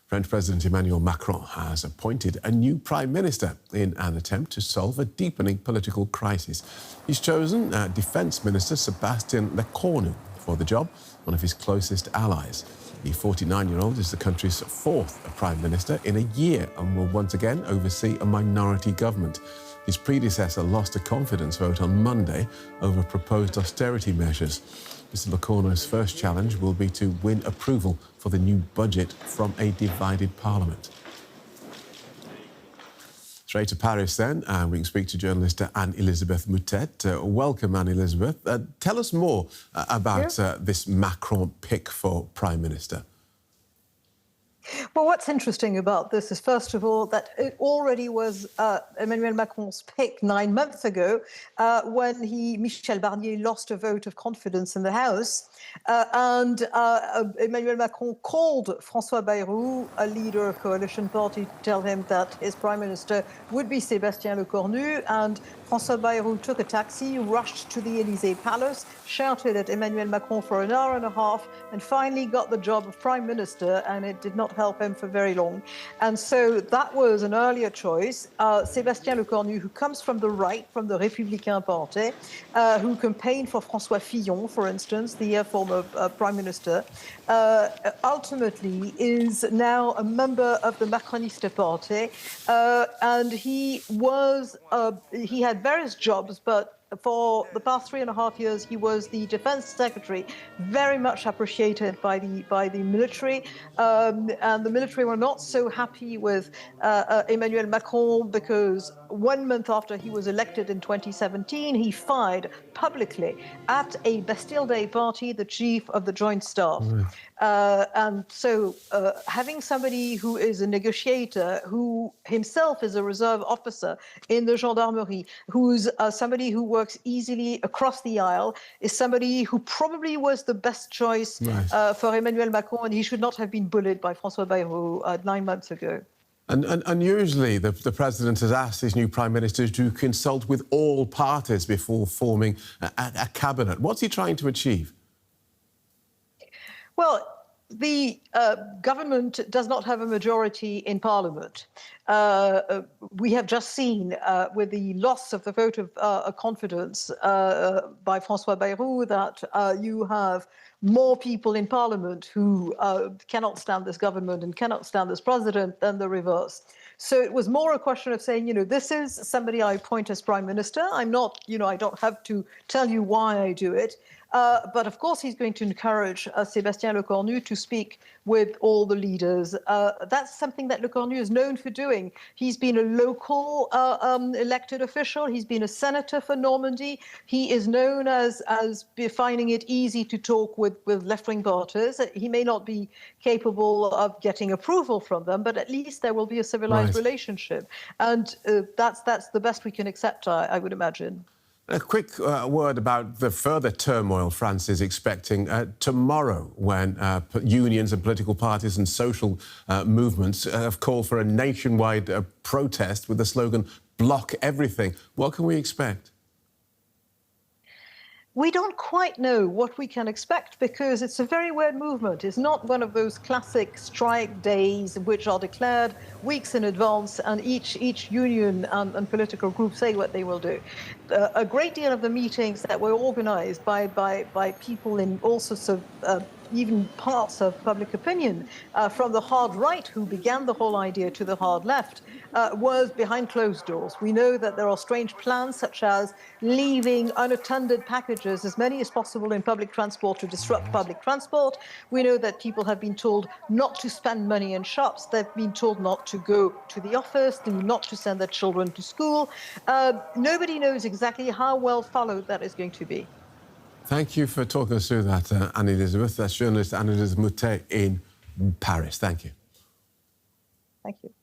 French President Emmanuel Macron has appointed a new Prime Minister in an attempt to solve a deepening political crisis. He's chosen Defense Minister Sébastien Lecornu for the job, one of his closest allies. The 49-year-old is the country's fourth Prime Minister in a year and will once again oversee a minority government. His predecessor lost a confidence vote on Monday over proposed austerity measures. Mr. Lecornu's first challenge will be to win approval for the new budget from a divided parliament. Straight to Paris then, and we can speak to journalist Anne-Elisabeth Moutet. Welcome, Anne-Elisabeth. Tell us more about this Macron pick for Prime Minister. Well, what's interesting about this is, first of all, that it already was Emmanuel Macron's pick 9 months ago when Michel Barnier lost a vote of confidence in the House. And Emmanuel Macron called François Bayrou, a leader of coalition party, to tell him that his prime minister would be Sébastien Lecornu. And François Bayrou took a taxi, rushed to the Élysée Palace, shouted at Emmanuel Macron for an hour and a half, and finally got the job of prime minister, and it did not help him for very long. And so that was an earlier choice. Sébastien Lecornu, who comes from the right, from the Républicain Party, who campaigned for François Fillon, for instance, the former prime minister, ultimately is now a member of the Macroniste Party. And he had various jobs, but for the past 3.5 years, he was the defense secretary, very much appreciated by the military. And the military were not so happy with Emmanuel Macron because 1 month after he was elected in 2017, he fired publicly at a Bastille Day party the chief of the Joint Staff. And so having somebody who is a negotiator, who himself is a reserve officer in the gendarmerie, who's somebody who works easily across the aisle, is somebody who probably was the best choice for Emmanuel Macron, and he should not have been bullied by François Bayrou 9 months ago. And usually the President has asked his new Prime Minister to consult with all parties before forming a cabinet. What's he trying to achieve? Well, the government does not have a majority in Parliament. We have just seen with the loss of the vote of confidence by François Bayrou that you have more people in Parliament who cannot stand this government and cannot stand this president than the reverse. So it was more a question of saying, this is somebody I appoint as prime minister. I'm not, I don't have to tell you why I do it. But of course, he's going to encourage Sébastien Lecornu to speak with all the leaders. That's something that Lecornu is known for doing. He's been a local elected official. He's been a senator for Normandy. He is known as finding it easy to talk with left-wing parties. He may not be capable of getting approval from them, but at least there will be a civilized relationship. And that's the best we can accept, I would imagine. A quick word about the further turmoil France is expecting tomorrow when unions and political parties and social movements have called for a nationwide protest with the slogan, "Block everything." What can we expect? We don't quite know what we can expect because it's a very weird movement. It's not one of those classic strike days which are declared weeks in advance and each union and political group say what they will do. A great deal of the meetings that were organized by people in all sorts of even parts of public opinion, from the hard right, who began the whole idea, to the hard left, was behind closed doors. We know that there are strange plans, such as leaving unattended packages, as many as possible, in public transport to disrupt public transport. We know that people have been told not to spend money in shops. They've been told not to go to the office, not to send their children to school. Nobody knows exactly how well followed that is going to be. Thank you for talking us through that, Anne-Elisabeth. That's journalist Anne-Elisabeth Moutet in Paris. Thank you. Thank you.